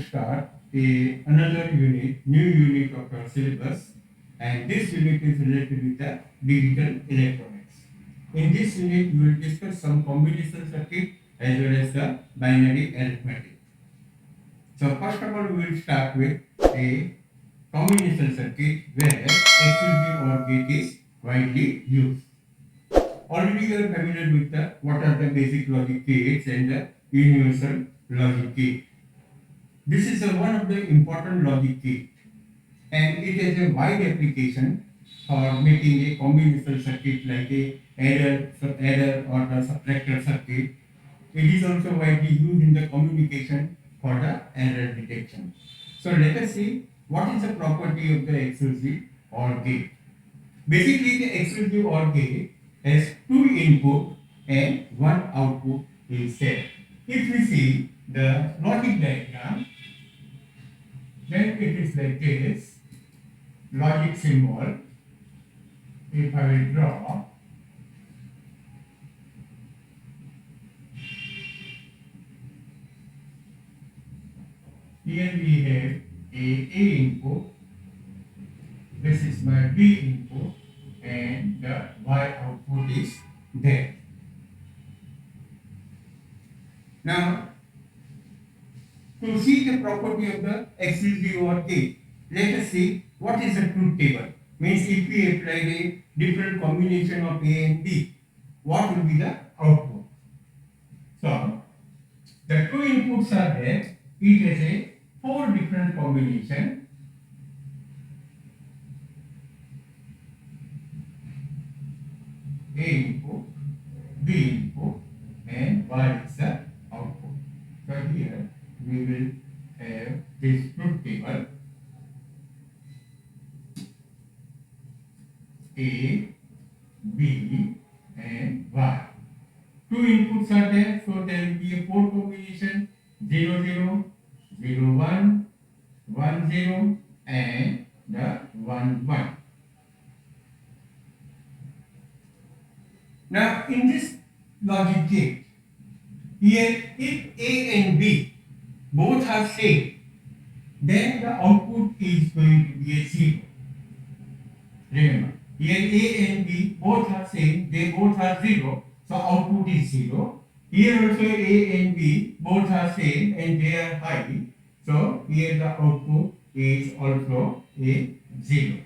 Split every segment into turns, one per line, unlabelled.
start another unit, new unit of our syllabus, and this unit is related with the digital electronics. In this unit, we will discuss some combination circuit as well as the binary arithmetic. So first of all, we will start with a combination circuit where exclusive OR gate is widely used. Already you are familiar with what are the basic logic gates and the universal logic gate. This is one of the important logic gate, and it has a wide application for making a combinational circuit like a adder or the subtractor circuit. It is also widely used in the communication for the error detection. So let us see what is the property of the exclusive OR gate. Basically, the exclusive OR gate has two input and one output is there. If we see the logic diagram, then it is like this. Logic symbol, if I will draw, here we have A input, this is my B input, and the Y output is there. Now, to see the property of the exclusive OR gate, let us see what is the truth table. Means if we apply a different combination of A and B, what will be the output? So, the two inputs are there. It has a four different combination. A input, B input, and Y is the output. So here we will have this truth table. A, B, and Y. Two inputs are there, so there will be a four combination 0, 0, 0, 1, 1, 0, and the 1, 1. Now, in this logic gate, here if A and B both are same, then the output is going to be a 0. Remember, here A and B both are same, they both are 0, so output is 0. Here also A and B both are same and they are high, so here the output is also a 0.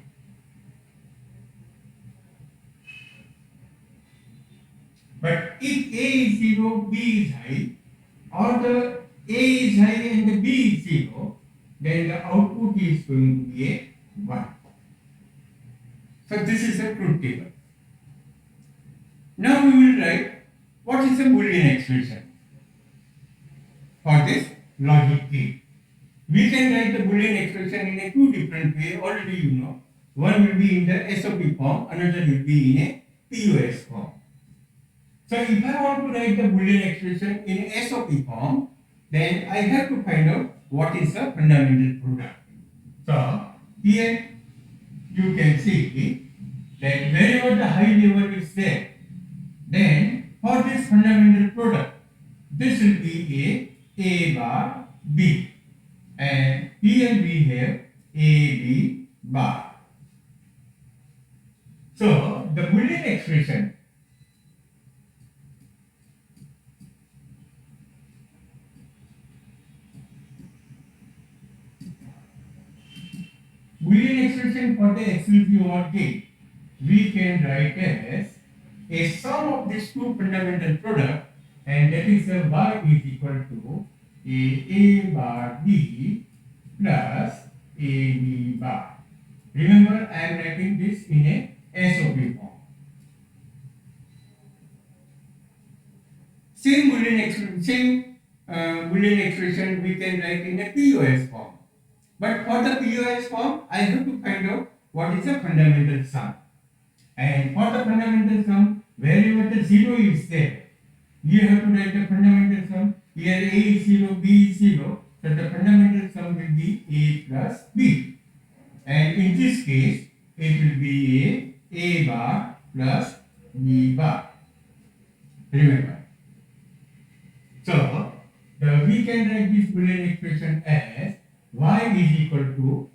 But if A is 0, B is high, or the A is high and the B is 0, then the output is going to be a 1. So this is a truth table. Now we will write what is the Boolean expression for this logic gate. We can write the Boolean expression in a two different way. Already you know. One will be in the SOP form, another will be in a POS form. So if I want to write the Boolean expression in a SOP form, then I have to find out what is the fundamental product. So here you can see that wherever the high level is there, then for this fundamental product, this will be A bar B, and here we have A B bar. So the Boolean expression for the exclusive OR gate, we can write as a sum of these two fundamental products, and that is Y is equal to A bar B plus A B bar. Remember, I am writing this in a SOP form. Same Boolean expression we can write in a POS form. But for the POS form, I have to find out what is the fundamental sum. And for the fundamental sum, wherever the 0 is there, you have to write the fundamental sum. Here A is 0, B is 0, so the fundamental sum will be A plus B. And in this case, it will be A bar plus B bar. Remember. So, we can write this Boolean expression as y is equal to,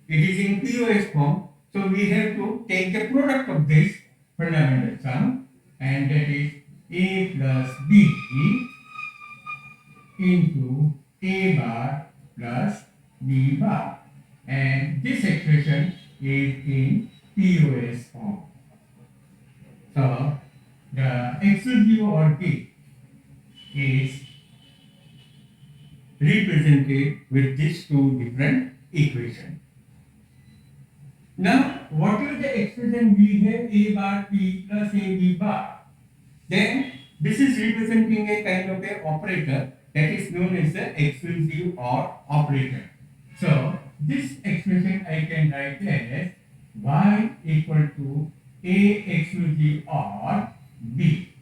it is in POS form, so we have to take the product of this fundamental sum, and that is a plus b into a bar plus b bar, and this expression is in POS form. So the exclusive OR gate is represented with these two different equations. Now, whatever the expression we have a bar b plus a b bar, then this is representing a kind of a operator that is known as the exclusive OR operator. So, this expression I can write as y equal to a exclusive OR b.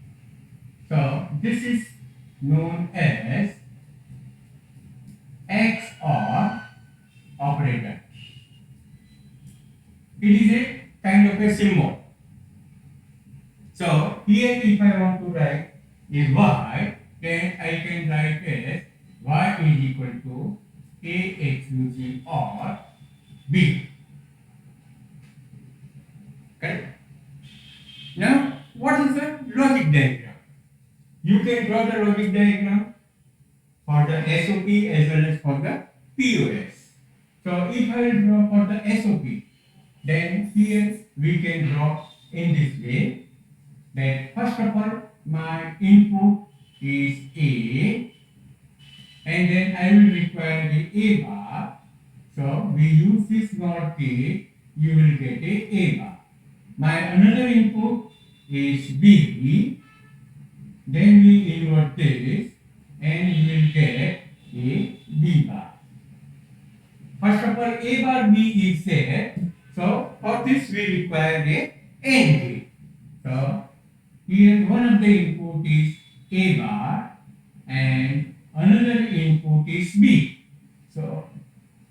So, this is known as XOR operator. It is a kind of a symbol. So here if I want to write a y, then I can write as y is equal to a exclusive OR b. Correct? Now what is the logic diagram? You can draw the logic diagram for the SOP as well as for the POS. So if I draw for the SOP, then here we can draw in this way, that first of all my input is A, and then I will require the A bar. So we use this NOT gate, you will get a bar. My another input is B, then we invert this and you will get a B bar. First of all, A bar B is there. So for this we require a AND gate. So here one of the input is A bar and another input is B. So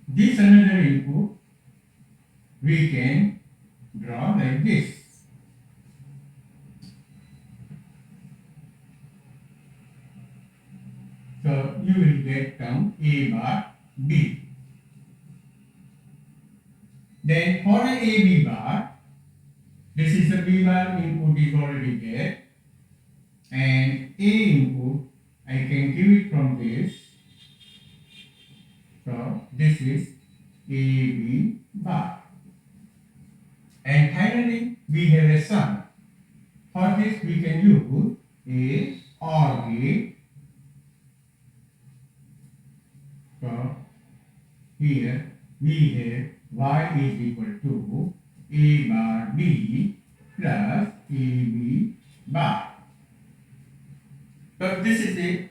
this another input we can draw like this. So you will get term A bar B. Then for a B bar, this is the B bar input is already there, and A input I can give it from this. So this is AB bar. And finally we have a sum. For this we can use a OR gate. So here we have y is equal to a bar b plus ab bar. So this is a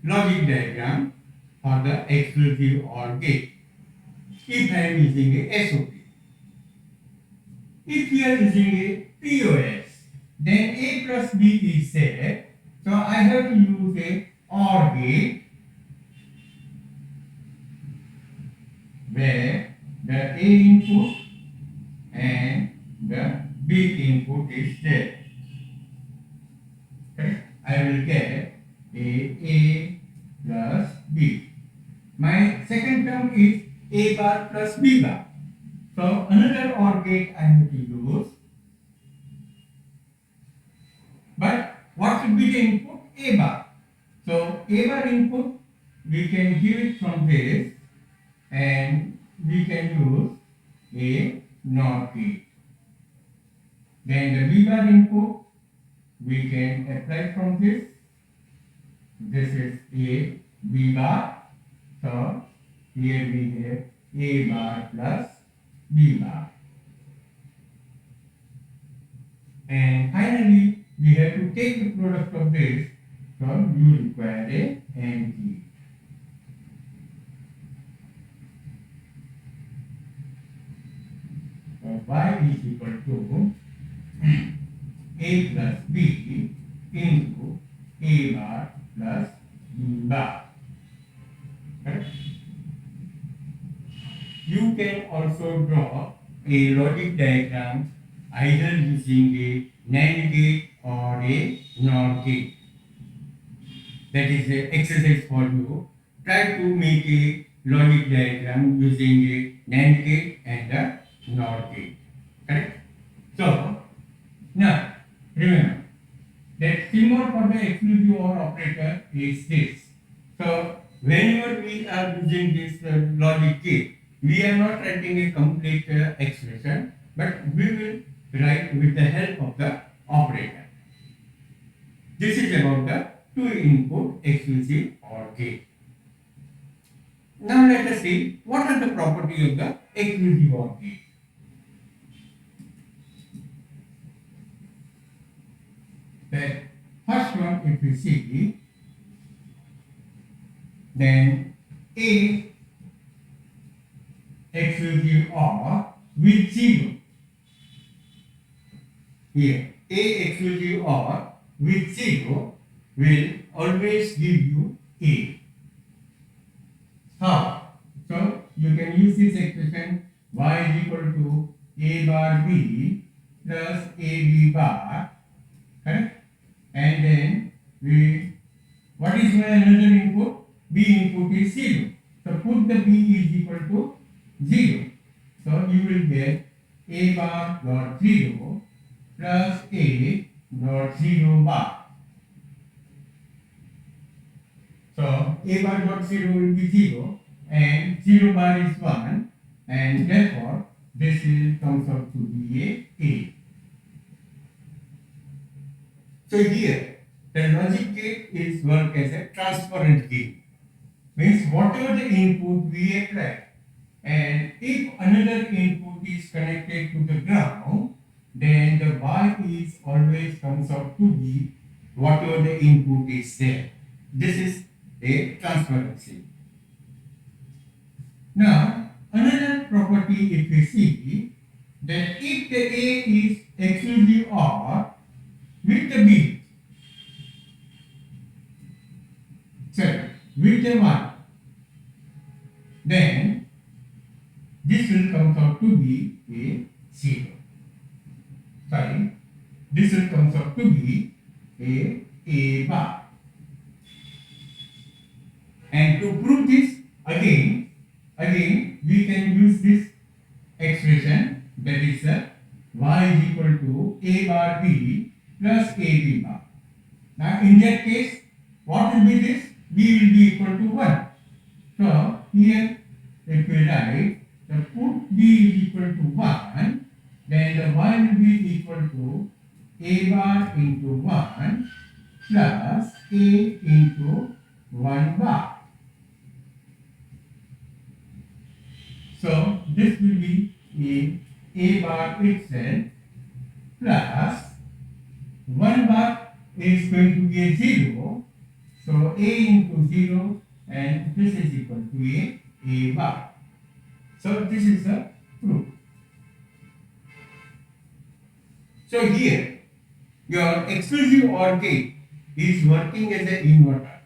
logic diagram for the exclusive OR gate. If I am using a SOP, if you are using a POS, then a plus b is there. So I have to use a OR gate where the A input and the B input is there. Okay. I will get A plus B. My second term is A bar plus B bar. So another OR gate I have to use. But what should be the input? A bar. So A bar input we can give it from this, and we can use a NOT gate. Then the B bar input we can apply from this. This is a B bar. So here we have A bar plus B bar. And finally we have to take the product of this, so you require a AND gate. Y is equal to A plus B into A bar plus B bar. Correct? You can also draw a logic diagram either using a NAND gate or a NOR gate. that is a exercise for you. Try to make a logic diagram using a NAND gate and a NOR gate. Correct? So, now remember that symbol for the exclusive OR operator is this. So, whenever we are using this logic gate, we are not writing a complete expression, but we will write with the help of the operator. This is about the two input exclusive OR gate. Now let us see what are the properties of the exclusive OR gate. The first one, if we see, then A exclusive OR with 0. Here, A exclusive OR with 0 will always give you A. How? So, you can use this expression y is equal to A bar B plus AB bar, correct? And then what is my another input? B input is 0. So, put the B is equal to 0. So, you will get A bar dot 0 plus A dot 0 bar. So, A bar dot 0 will be 0 and 0 bar is 1, and therefore this will comes out to be A. So, here the logic gate is work as a transparent gate. Means whatever the input we apply, and if another input is connected to the ground, then the Y is always comes out to be whatever the input is there. This is a transparency. Now, another property if we see that if the A is exclusive OR with the B, sorry, with the 1, then this will come out to be a 0. Sorry, this will come out to be a bar. And to prove this, again we can use this expression, that is y is equal to A bar B plus AB bar. Now in that case, what will be this? B will be equal to 1. So here if we write the put B is equal to 1, then the y will be equal to A bar into 1 plus A into 1 bar. So this will be A bar itself plus 1 bar is going to be a 0. So A into 0, and this is equal to A bar. So this is the proof. So here your exclusive OR gate is working as an inverter.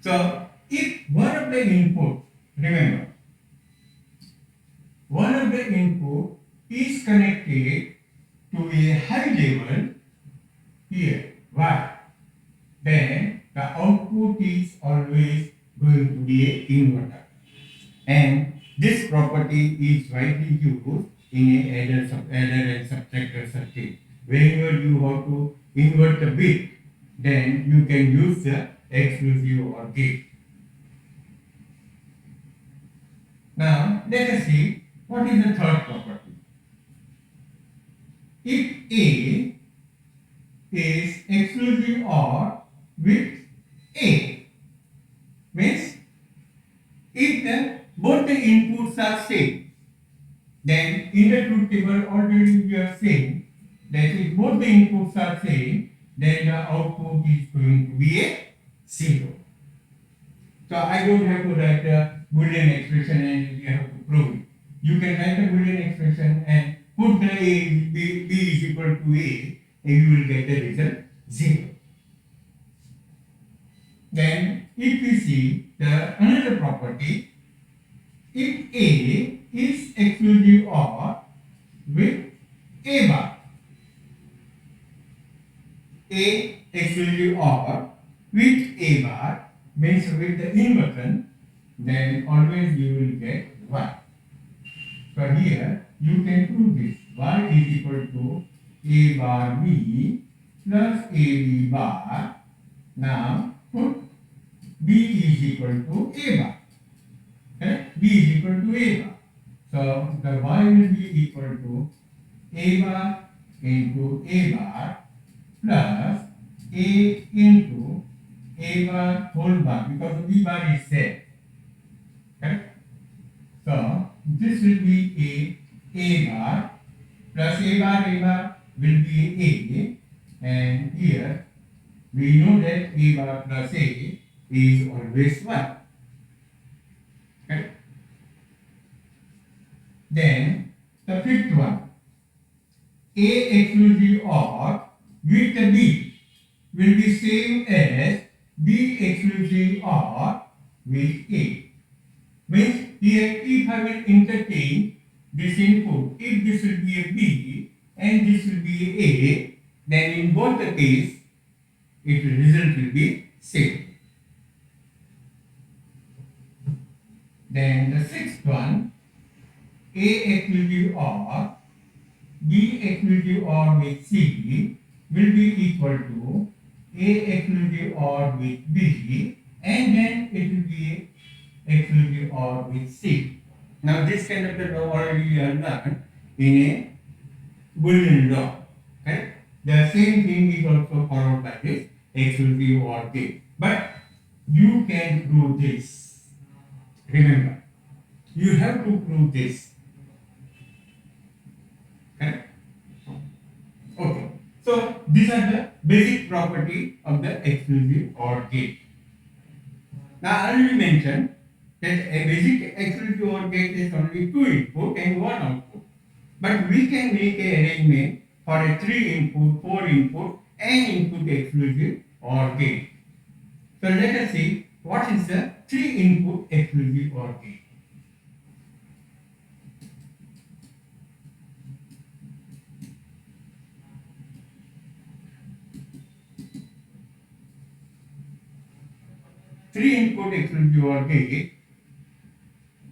So if one of the input, remember, one of the input is connected to a high level here, Y, then the output is always going to be an inverter. And this property is widely used in a adder and subtractor circuit. Whenever you have to invert a bit, then you can use the exclusive OR gate. Now let us see what is the third property. If A is exclusive OR with A, means if both the inputs are same, then in the truth table already we are saying that if both the inputs are same, then the output is going to be a 0. So I don't have to write a Boolean expression and you have to prove it. You can write a Boolean expression and put the B is equal to A, and you will get the result 0. Then if we see the another property, if A is exclusive OR with A bar, A exclusive OR with A means with the inversion, then always you will get y. So here you can prove this. Y is equal to a bar b plus a b bar. Now put b is equal to a bar. Correct? B is equal to a bar. So the y will be equal to a bar into a bar plus a into a bar whole bar, because the b bar is there. Correct? So this will be a bar plus a bar will be a, and here we know that a bar plus a is always 1. Correct? Then the fifth one, a exclusive OR with the b will be same as b exclusive OR with a. Means here if I will entertain this input, if this will be a b and this will be a, then in both the case, its result will be same. Then the sixth one, a exclusive OR, b exclusive OR with c will be equal to a exclusive OR with b, and then it will be exclusive OR with c. Now this kind of the law already we have learned in a Boolean law. Correct? The same thing is also followed by this exclusive OR case. But you can prove this. Remember, you have to prove this. Correct? Okay. So these are the basic property of the exclusive OR gate. Now I already mentioned that a basic exclusive OR gate is only 2 input and 1 output. But we can make an arrangement for a 3 input, 4 input, and input exclusive OR gate. So let us see what is the 3 input exclusive OR gate. Three input exclusive OR gate,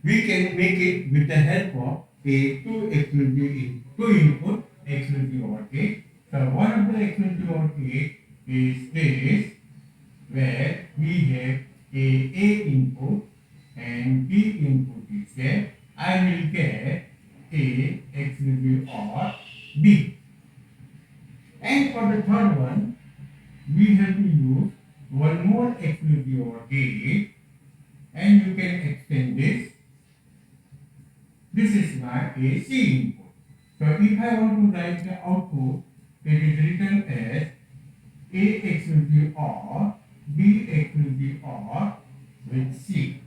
we can make it with the help of a 2 input exclusive OR gate. So one of the exclusive OR gate is this, where we have a input and b input is there. I will get a exclusive OR b. And for the third one, we have to use one more exclusive OR gate, and you can extend this. This is my AC input. So if I want to write the output, it is written as A exclusive OR, B exclusive OR with C.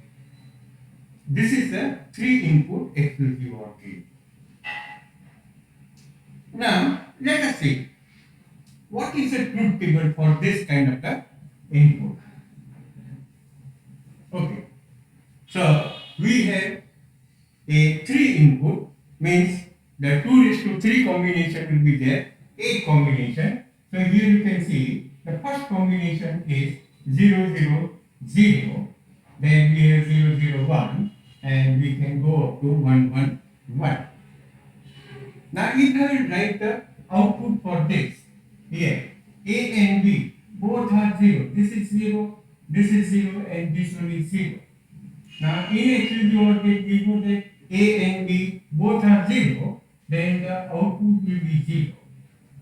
This is the 3 input exclusive OR gate. Now let us see what is the truth table for this kind of the input. Okay, so we have a 3 input, means the 2:3 combination will be there, 8 combination. So here you can see the first combination is 0 0 0, then we have 0 0 1, and we can go up to 1 1 1. Now if I will write the output for this, here A and B both are 0. This is 0, this is 0, and this one is 0. Now in exclusive OR gate we know that A and B both are 0, then the output will be 0.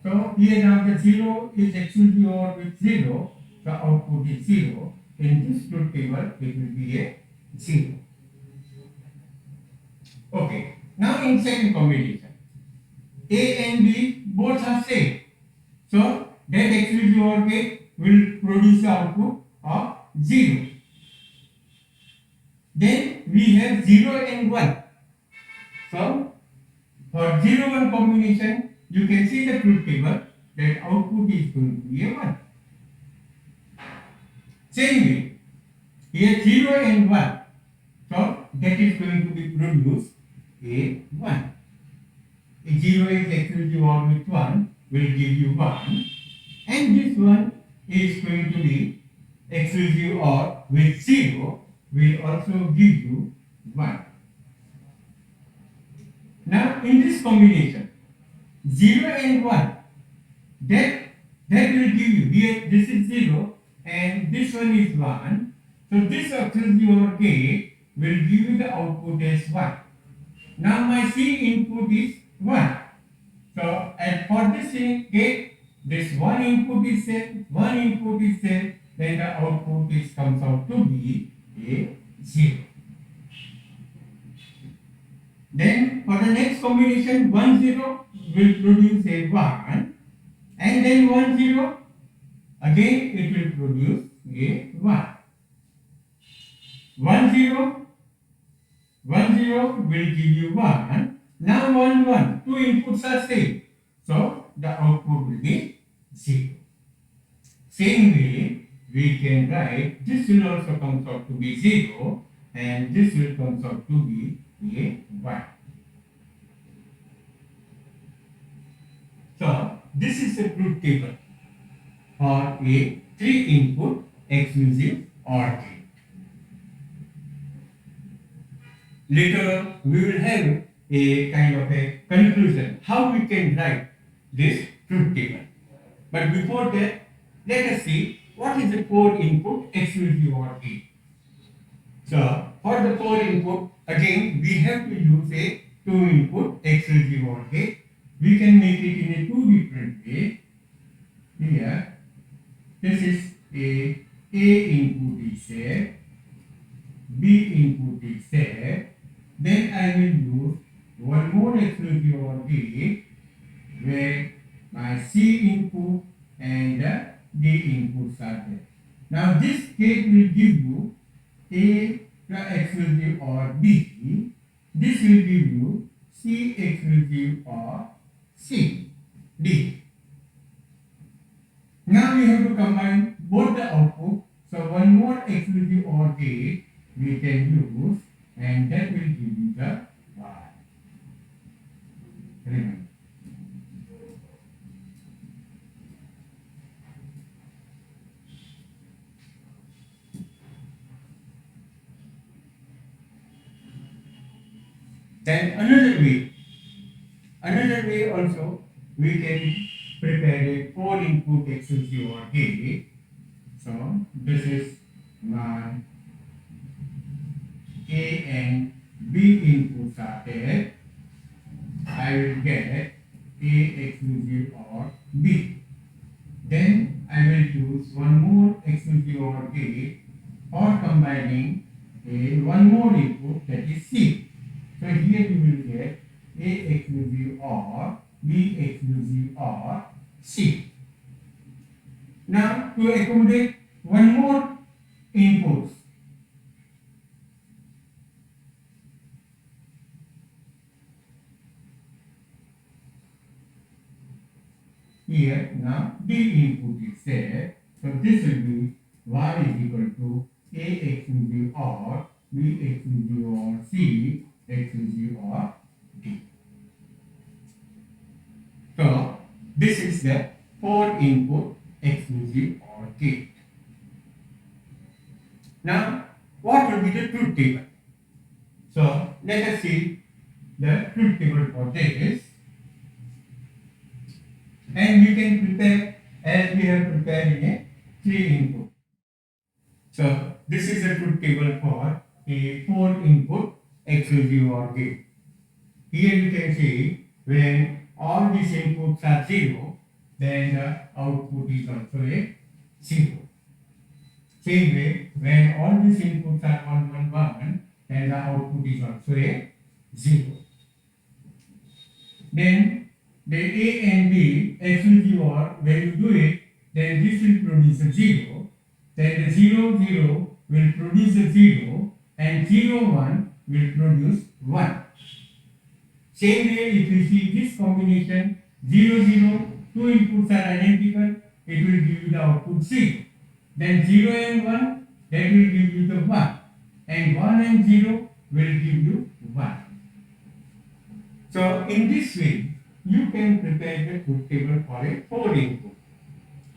So here now the 0 is exclusive OR with 0, the output is 0. In this truth table it will be a 0. Okay, now in second combination, A and B both are same. So that exclusive OR gate will produce the output of 0. Then we have 0 and 1. So for 0 1 combination, you can see the truth table that output is going to be a 1. Same way, here 0 and 1. So that is going to be produced a 1. A 0 is exclusive OR with 1 will give you 1, and this one is going to be exclusive OR with 0 will also give you 1. Now in this combination 0 and 1, that will give you, here this is 0 and this one is 1. So this auxiliary OR gate will give you the output as 1. Now my C input is 1. So and for this gate, this one input is there, then the output comes out to be a 0. Then for the next combination 1 0 will produce a 1, and then 1 0 again it will produce a 1. 1 0 will give you 1. Now 1 1, two inputs are same, so the output will be 0. Same way we can write this will also comes out to be 0 and this will comes out to be a 1. So this is a truth table for a 3-input exclusive OR gate. Later we will have a kind of a conclusion how we can write this truth table. But before that, let us see what is a 4-input exclusive OR gate. So for the 4-input, again we have to use a 2-input exclusive OR gate. We can make it in a 2 different ways. Here, this is a input is there, B input is there. Then I will use one more exclusive OR gate where my C input and the D inputs are there. Now this gate will give you A exclusive OR B. This will give you C exclusive OR C, D. Now we have to combine both the output. So one more exclusive OR gate we can use, and that will give you the Y. Remember. Then another way also we can prepare a 4-input exclusive OR gate. So this is my A and B inputs are there. I will get A exclusive OR B. Then I will use one more exclusive OR gate for combining one more input, that is C. So here you will get A exclusive OR B exclusive OR C. Now to accommodate one more inputs, here now D input is there, so this will be Y is equal to A exclusive OR B exclusive OR C exclusive OR D. So this is the 4-input exclusive OR gate. Now what will be the truth table? So let us see the truth table for this. And we can prepare as we have prepared in a 3-input. So this is the truth table for a 4-input exclusive OR gate. Here you can see when all these inputs are 0, then the output is also a 0. Same way, when all these inputs are 1 1 1, then the output is also a 0. Then the A and B exclusive OR, when you do it, then this will produce a 0, then the 0 0 will produce a 0, and 0 1 will produce 1. Same way, if you see this combination 0 0, two inputs are identical, it will give you the output 0. Then 0 and 1, that will give you the 1, and 1 and 0 will give you 1. So in this way, you can prepare the truth table for a 4-input.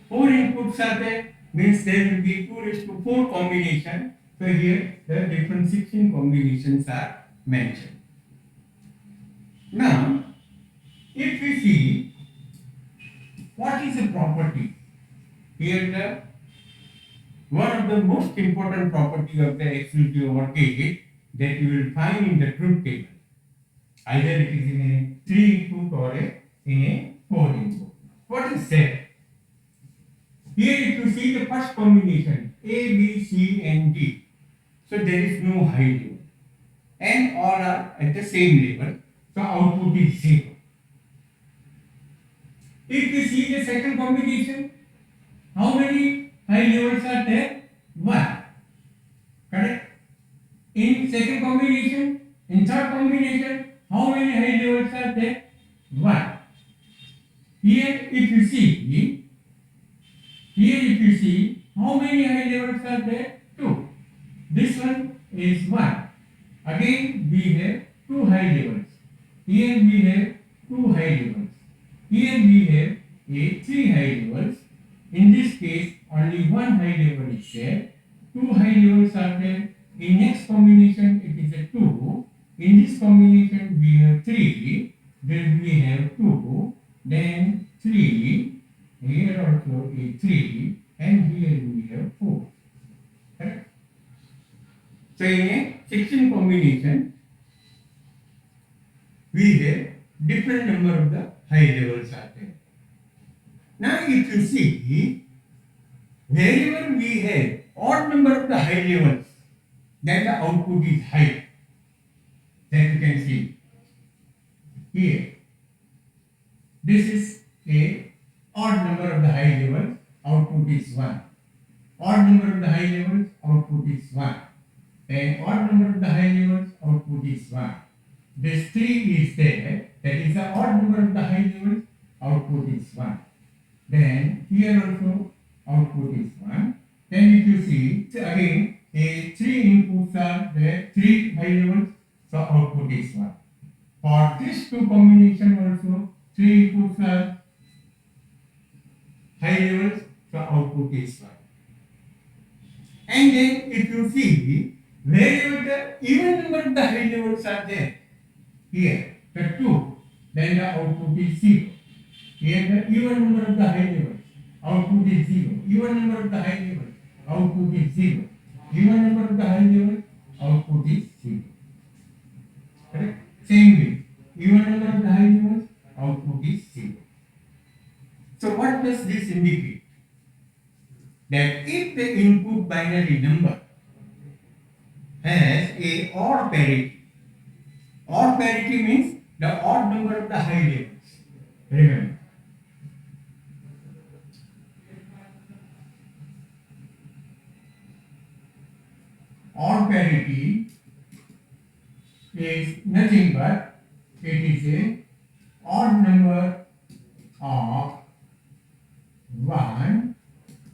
4 inputs are there, means there will be 2 raised to 4 combination. So here the different 16 combinations are mentioned. Now, if we see what is a property, here the one of the most important property of the exclusive OR gate that you will find in the truth table. Either it is in a 3 input or in a 4 input. What is that? Here if you see the first combination A, B, C and D. So there is no high level. And all are at the same level. So output is 0. If we see the second combination, how many high levels are there? 1. Correct? In second combination, in third combination, how many high levels are there? 1. Here if you see, how many high levels are there? 2. This one is 1. Again we have 2 high levels. Here we have 2 high levels. Here we have 3 high levels. In this case, only 1 high level is there. 2 high levels are there. In next combination, it is a 2. In this combination, we have 3. Then we have 2. Then 3. Here also is 3. And here we have 4. Correct? So in a 16 combination, we have different number of the high levels are there. Now if you see, wherever we have odd number of the high levels, then the output is high. Then you can see here. This is a odd number of the high levels, output is 1. Odd number of the high levels, output is 1. And odd number of the high levels, output is 1. This 3 is there, that is the odd number of the high levels, output is 1. Then here also output is 1. Then if you see, again a 3 inputs are there, 3 high levels, so output is 1. For this 2 combination also, 3 inputs are high levels, so output is 1. And then if you see, wherever the even number of the high levels are there, here the 2, then the output is 0. Here the even number of the high levels, output is 0. Even number of the high levels, output is 0. Even number of the high levels, output is 0. Correct? Same way, even number of the high levels, output is 0. So what does this indicate? That if the input binary number has a odd parity means the odd number of the high levels. Remember. Odd parity is nothing but it is a odd number of 1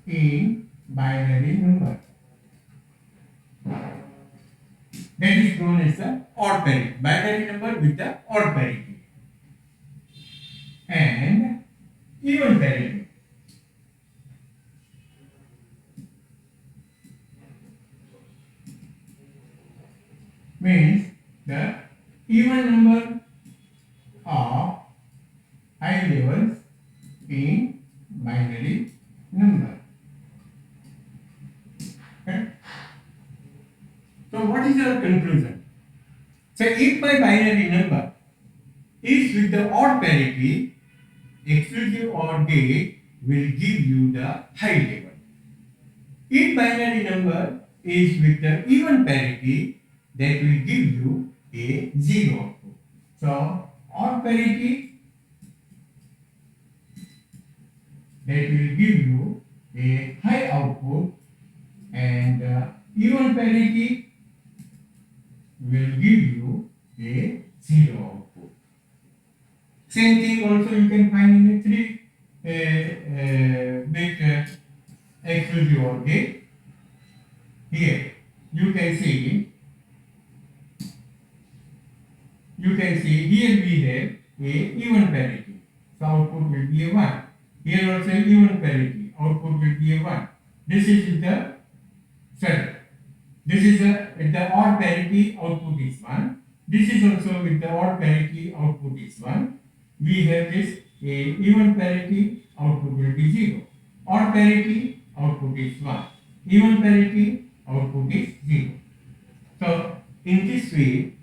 in binary number. That is known as the odd parity. Binary number with the odd parity. And even parity. Means the even number of high levels in binary number. Okay? So what is our conclusion? So if my binary number is with the odd parity, exclusive OR gate will give you the high level. If binary number is with the even parity, that will give you a 0 output. So odd parity, that will give you a high output, and even parity will give you a 0 output. Same thing also you can find in a 3-bit exclusive OR gate. Here you can see here we have a even parity, so output will be a 1. Here also even parity, output will be a 1. This is with the sorry. This is with the odd parity, output is 1. This is also with the odd parity, output is 1. We have this even parity, output will be 0. Odd parity, output is 1. Even parity, output is 0. So in this way,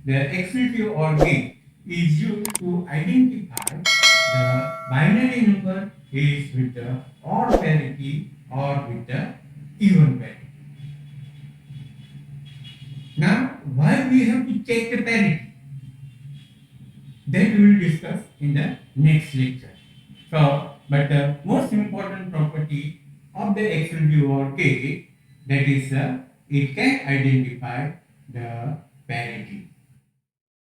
the exclusive OR gate is used to identify the binary number is with the odd parity or with the even parity. Now, why we have to check the parity? That we will discuss in the next lecture. So, but the most important property of the exclusive OR gate, that is, it can identify the parity.